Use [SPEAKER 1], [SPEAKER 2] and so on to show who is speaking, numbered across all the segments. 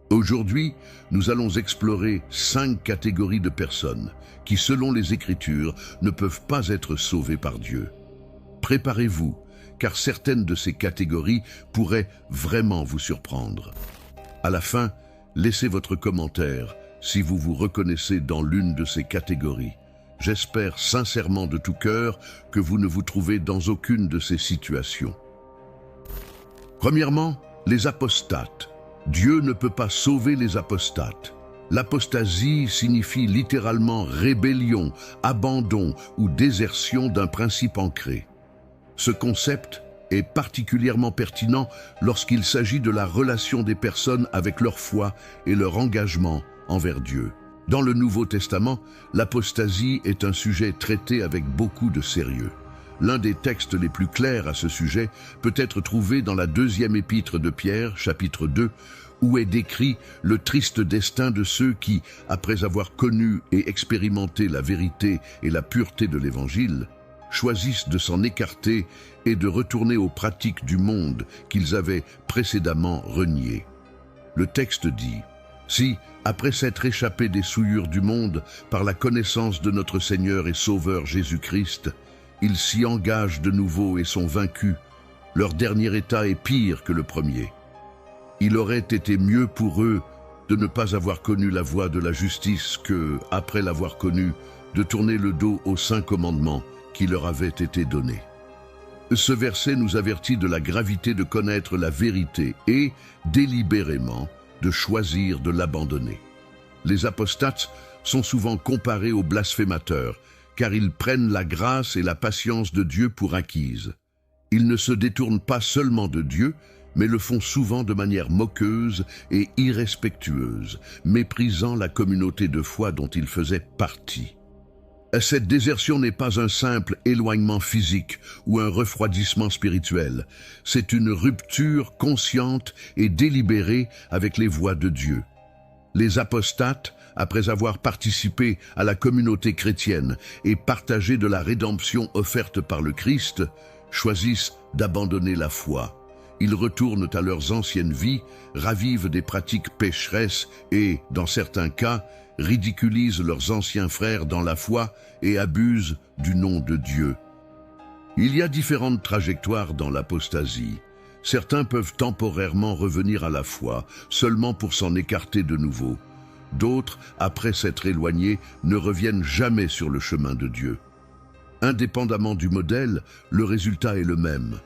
[SPEAKER 1] Aujourd'hui, nous allons explorer 5 catégories de personnes qui, selon les Écritures, ne peuvent pas être sauvées par Dieu. Préparez-vous, car certaines de ces catégories pourraient vraiment vous surprendre. À la fin, laissez votre commentaire si vous vous reconnaissez dans l'une de ces catégories. J'espère sincèrement de tout cœur que vous ne vous trouvez dans aucune de ces situations. Premièrement, les apostates. Dieu ne peut pas sauver les apostates. L'apostasie signifie littéralement rébellion, abandon ou désertion d'un principe ancré. Ce concept est particulièrement pertinent lorsqu'il s'agit de la relation des personnes avec leur foi et leur engagement envers Dieu. Dans le Nouveau Testament, l'apostasie est un sujet traité avec beaucoup de sérieux. L'un des textes les plus clairs à ce sujet peut être trouvé dans la 2e épître de Pierre, chapitre 2, où est décrit le triste destin de ceux qui, après avoir connu et expérimenté la vérité et la pureté de l'Évangile, choisissent de s'en écarter et de retourner aux pratiques du monde qu'ils avaient précédemment reniées. Le texte dit « Si, après s'être échappés des souillures du monde par la connaissance de notre Seigneur et Sauveur Jésus-Christ, ils s'y engagent de nouveau et sont vaincus, leur dernier état est pire que le premier. Il aurait été mieux pour eux de ne pas avoir connu la voie de la justice que, après l'avoir connue, de tourner le dos aux 5 commandements qui leur avaient été donnés. » Ce verset nous avertit de la gravité de connaître la vérité et, délibérément, de choisir de l'abandonner. Les apostates sont souvent comparés aux blasphémateurs, car ils prennent la grâce et la patience de Dieu pour acquises. Ils ne se détournent pas seulement de Dieu, mais le font souvent de manière moqueuse et irrespectueuse, méprisant la communauté de foi dont ils faisaient partie. Cette désertion n'est pas un simple éloignement physique ou un refroidissement spirituel. C'est une rupture consciente et délibérée avec les voies de Dieu. Les apostates, après avoir participé à la communauté chrétienne et partagé de la rédemption offerte par le Christ, choisissent d'abandonner la foi. Ils retournent à leurs anciennes vies, ravivent des pratiques pécheresses et, dans certains cas, ridiculisent leurs anciens frères dans la foi et abusent du nom de Dieu. Il y a différentes trajectoires dans l'apostasie. Certains peuvent temporairement revenir à la foi, seulement pour s'en écarter de nouveau. D'autres, après s'être éloignés, ne reviennent jamais sur le chemin de Dieu. Indépendamment du modèle, le résultat est le même.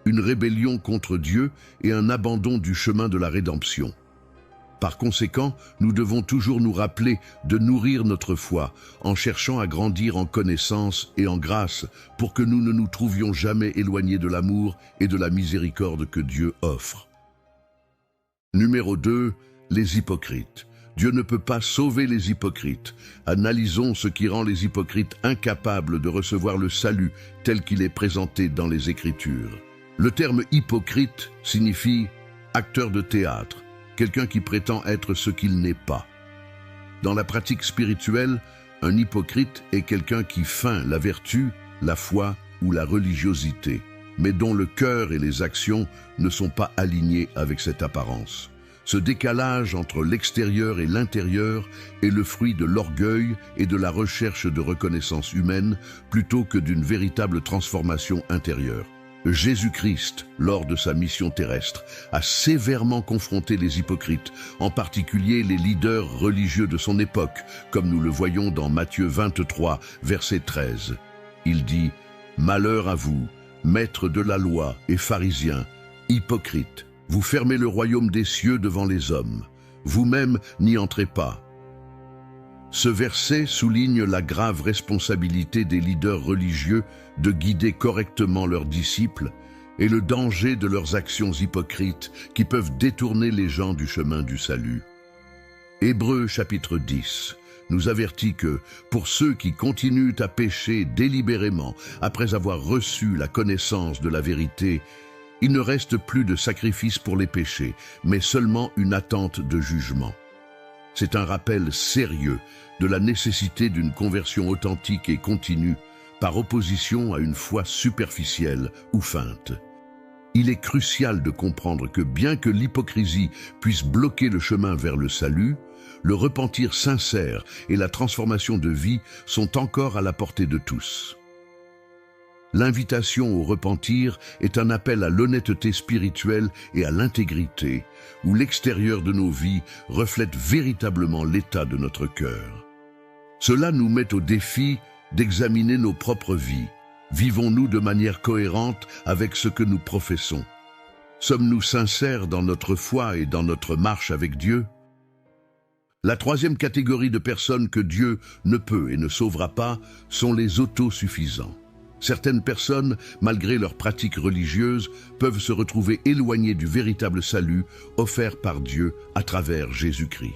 [SPEAKER 1] Une rébellion contre Dieu et un abandon du chemin de la rédemption. Par conséquent, nous devons toujours nous rappeler de nourrir notre foi en cherchant à grandir en connaissance et en grâce pour que nous ne nous trouvions jamais éloignés de l'amour et de la miséricorde que Dieu offre. Numéro 2, les hypocrites. Dieu ne peut pas sauver les hypocrites. Analysons ce qui rend les hypocrites incapables de recevoir le salut tel qu'il est présenté dans les Écritures. Le terme hypocrite signifie acteur de théâtre, quelqu'un qui prétend être ce qu'il n'est pas. Dans la pratique spirituelle, un hypocrite est quelqu'un qui feint la vertu, la foi ou la religiosité, mais dont le cœur et les actions ne sont pas alignés avec cette apparence. Ce décalage entre l'extérieur et l'intérieur est le fruit de l'orgueil et de la recherche de reconnaissance humaine plutôt que d'une véritable transformation intérieure. Jésus-Christ, lors de sa mission terrestre, a sévèrement confronté les hypocrites, en particulier les leaders religieux de son époque, comme nous le voyons dans Matthieu 23, verset 13. Il dit « Malheur à vous, maîtres de la loi et pharisiens, hypocrites, vous fermez le royaume des cieux devant les hommes, vous-même n'y entrez pas. » Ce verset souligne la grave responsabilité des leaders religieux de guider correctement leurs disciples et le danger de leurs actions hypocrites qui peuvent détourner les gens du chemin du salut. Hébreux chapitre 10 nous avertit que, pour ceux qui continuent à pécher délibérément après avoir reçu la connaissance de la vérité, il ne reste plus de sacrifice pour les péchés, mais seulement une attente de jugement. C'est un rappel sérieux de la nécessité d'une conversion authentique et continue, par opposition à une foi superficielle ou feinte. Il est crucial de comprendre que bien que l'hypocrisie puisse bloquer le chemin vers le salut, le repentir sincère et la transformation de vie sont encore à la portée de tous. L'invitation au repentir est un appel à l'honnêteté spirituelle et à l'intégrité, où l'extérieur de nos vies reflète véritablement l'état de notre cœur. Cela nous met au défi d'examiner nos propres vies. Vivons-nous de manière cohérente avec ce que nous professons? Sommes-nous sincères dans notre foi et dans notre marche avec Dieu? La troisième catégorie de personnes que Dieu ne peut et ne sauvera pas sont les autosuffisants. Certaines personnes, malgré leurs pratiques religieuses, peuvent se retrouver éloignées du véritable salut offert par Dieu à travers Jésus-Christ.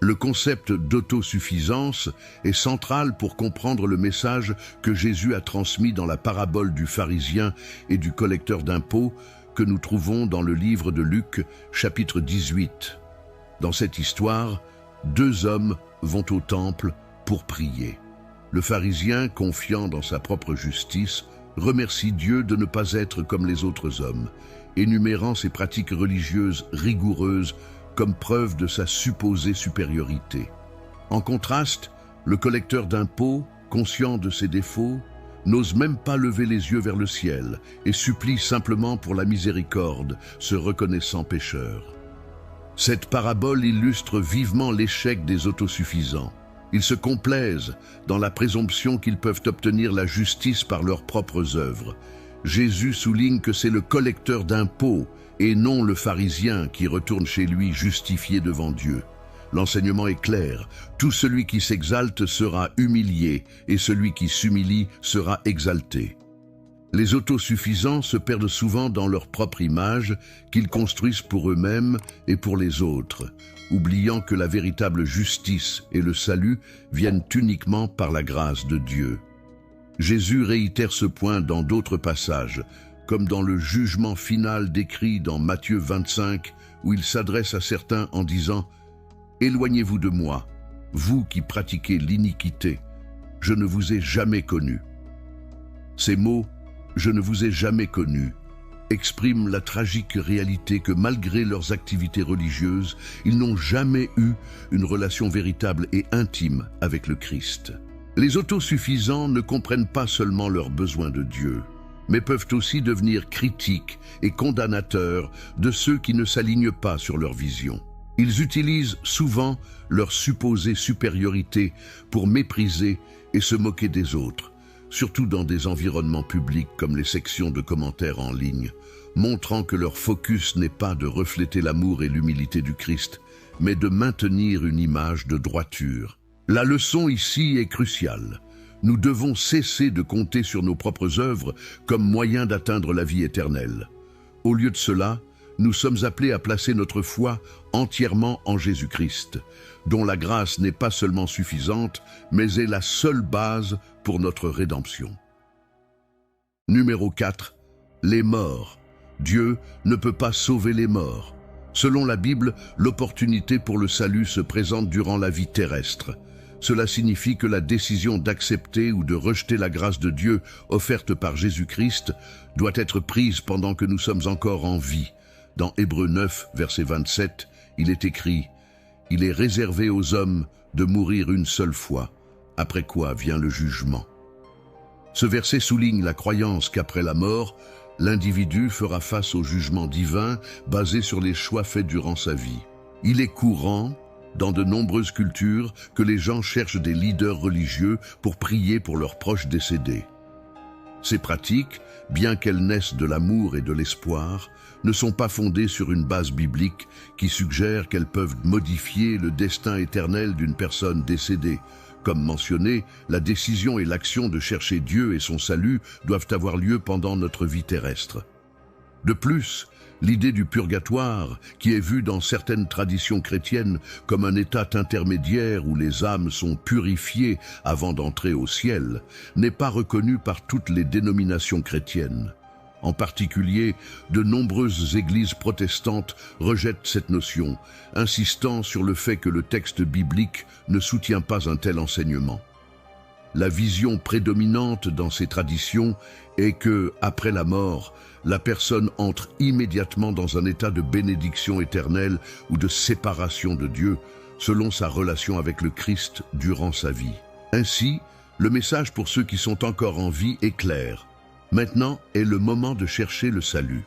[SPEAKER 1] Le concept d'autosuffisance est central pour comprendre le message que Jésus a transmis dans la parabole du pharisien et du collecteur d'impôts que nous trouvons dans le livre de Luc, chapitre 18. Dans cette histoire, deux hommes vont au temple pour prier. Le pharisien, confiant dans sa propre justice, remercie Dieu de ne pas être comme les autres hommes, énumérant ses pratiques religieuses rigoureuses comme preuve de sa supposée supériorité. En contraste, le collecteur d'impôts, conscient de ses défauts, n'ose même pas lever les yeux vers le ciel et supplie simplement pour la miséricorde, se reconnaissant pécheur. Cette parabole illustre vivement l'échec des autosuffisants. Ils se complaisent dans la présomption qu'ils peuvent obtenir la justice par leurs propres œuvres. Jésus souligne que c'est le collecteur d'impôts et non le pharisien qui retourne chez lui justifié devant Dieu. L'enseignement est clair, tout celui qui s'exalte sera humilié et celui qui s'humilie sera exalté. Les autosuffisants se perdent souvent dans leur propre image qu'ils construisent pour eux-mêmes et pour les autres, oubliant que la véritable justice et le salut viennent uniquement par la grâce de Dieu. Jésus réitère ce point dans d'autres passages, comme dans le jugement final décrit dans Matthieu 25, où il s'adresse à certains en disant « Éloignez-vous de moi, vous qui pratiquez l'iniquité, je ne vous ai jamais connu. » Ces mots « Je ne vous ai jamais connu » expriment la tragique réalité que malgré leurs activités religieuses, ils n'ont jamais eu une relation véritable et intime avec le Christ. Les autosuffisants ne comprennent pas seulement leurs besoins de Dieu, mais peuvent aussi devenir critiques et condamnateurs de ceux qui ne s'alignent pas sur leur vision. Ils utilisent souvent leur supposée supériorité pour mépriser et se moquer des autres, surtout dans des environnements publics comme les sections de commentaires en ligne, montrant que leur focus n'est pas de refléter l'amour et l'humilité du Christ, mais de maintenir une image de droiture. La leçon ici est cruciale. Nous devons cesser de compter sur nos propres œuvres comme moyen d'atteindre la vie éternelle. Au lieu de cela, nous sommes appelés à placer notre foi entièrement en Jésus-Christ, dont la grâce n'est pas seulement suffisante, mais est la seule base pour notre rédemption. Numéro 4. Les morts. Dieu ne peut pas sauver les morts. Selon la Bible, l'opportunité pour le salut se présente durant la vie terrestre. Cela signifie que la décision d'accepter ou de rejeter la grâce de Dieu offerte par Jésus-Christ doit être prise pendant que nous sommes encore en vie. Dans Hébreux 9, verset 27, il est écrit « Il est réservé aux hommes de mourir une seule fois, après quoi vient le jugement. » Ce verset souligne la croyance qu'après la mort, l'individu fera face au jugement divin basé sur les choix faits durant sa vie. Il est courant, dans de nombreuses cultures, que les gens cherchent des leaders religieux pour prier pour leurs proches décédés. Ces pratiques, bien qu'elles naissent de l'amour et de l'espoir, ne sont pas fondées sur une base biblique qui suggère qu'elles peuvent modifier le destin éternel d'une personne décédée. Comme mentionné, la décision et l'action de chercher Dieu et son salut doivent avoir lieu pendant notre vie terrestre. De plus, l'idée du purgatoire, qui est vue dans certaines traditions chrétiennes comme un état intermédiaire où les âmes sont purifiées avant d'entrer au ciel, n'est pas reconnue par toutes les dénominations chrétiennes. En particulier, de nombreuses églises protestantes rejettent cette notion, insistant sur le fait que le texte biblique ne soutient pas un tel enseignement. la vision prédominante dans ces traditions est que, après la mort, la personne entre immédiatement dans un état de bénédiction éternelle ou de séparation de Dieu, selon sa relation avec le Christ durant sa vie. Ainsi, le message pour ceux qui sont encore en vie est clair. Maintenant est le moment de chercher le salut.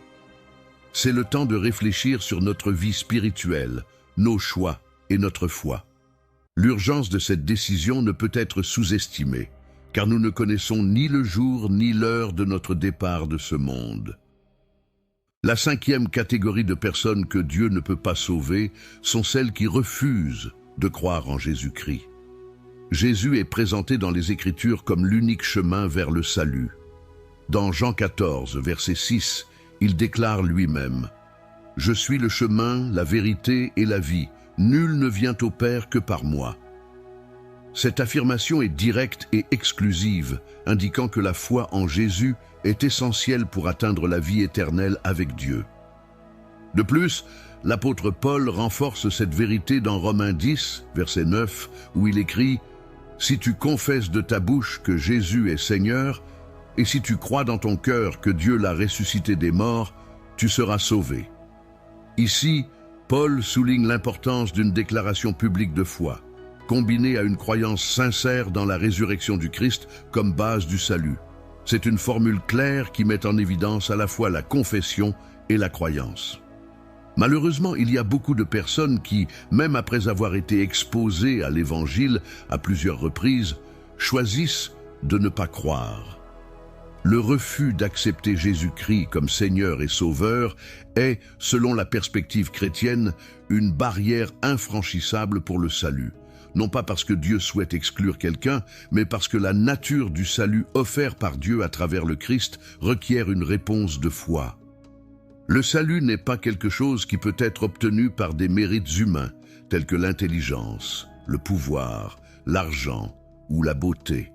[SPEAKER 1] C'est le temps de réfléchir sur notre vie spirituelle, nos choix et notre foi. L'urgence de cette décision ne peut être sous-estimée, car nous ne connaissons ni le jour ni l'heure de notre départ de ce monde. La cinquième catégorie de personnes que Dieu ne peut pas sauver sont celles qui refusent de croire en Jésus-Christ. Jésus est présenté dans les Écritures comme l'unique chemin vers le salut. Dans Jean 14, verset 6, il déclare lui-même « Je suis le chemin, la vérité et la vie. Nul ne vient au Père que par moi. » Cette affirmation est directe et exclusive, indiquant que la foi en Jésus est essentielle pour atteindre la vie éternelle avec Dieu. De plus, l'apôtre Paul renforce cette vérité dans Romains 10, verset 9, où il écrit « Si tu confesses de ta bouche que Jésus est Seigneur, et si tu crois dans ton cœur que Dieu l'a ressuscité des morts, tu seras sauvé. » Ici, Paul souligne l'importance d'une déclaration publique de foi, combinée à une croyance sincère dans la résurrection du Christ comme base du salut. C'est une formule claire qui met en évidence à la fois la confession et la croyance. Malheureusement, il y a beaucoup de personnes qui, même après avoir été exposées à l'Évangile à plusieurs reprises, choisissent de ne pas croire. Le refus d'accepter Jésus-Christ comme Seigneur et Sauveur est, selon la perspective chrétienne, une barrière infranchissable pour le salut. Non pas parce que Dieu souhaite exclure quelqu'un, mais parce que la nature du salut offert par Dieu à travers le Christ requiert une réponse de foi. Le salut n'est pas quelque chose qui peut être obtenu par des mérites humains, tels que l'intelligence, le pouvoir, l'argent ou la beauté.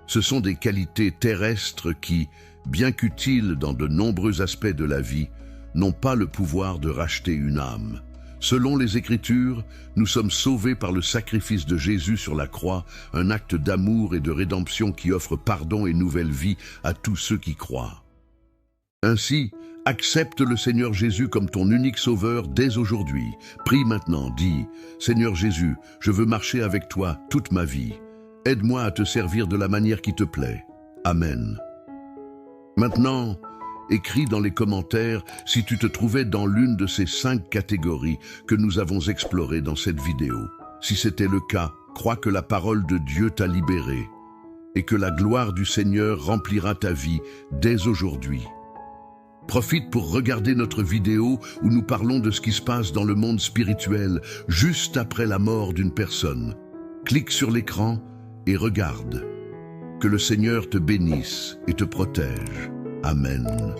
[SPEAKER 1] Ce sont des qualités terrestres qui, bien qu'utiles dans de nombreux aspects de la vie, n'ont pas le pouvoir de racheter une âme. Selon les Écritures, nous sommes sauvés par le sacrifice de Jésus sur la croix, un acte d'amour et de rédemption qui offre pardon et nouvelle vie à tous ceux qui croient. Ainsi, accepte le Seigneur Jésus comme ton unique sauveur dès aujourd'hui. Prie maintenant, dis « Seigneur Jésus, je veux marcher avec toi toute ma vie. Aide-moi à te servir de la manière qui te plaît. Amen. » Maintenant, écris dans les commentaires si tu te trouvais dans l'une de ces 5 catégories que nous avons explorées dans cette vidéo. Si c'était le cas, crois que la parole de Dieu t'a libéré et que la gloire du Seigneur remplira ta vie dès aujourd'hui. Profite pour regarder notre vidéo où nous parlons de ce qui se passe dans le monde spirituel juste après la mort d'une personne. Clique sur l'écran et regarde. Que le Seigneur te bénisse et te protège. Amen.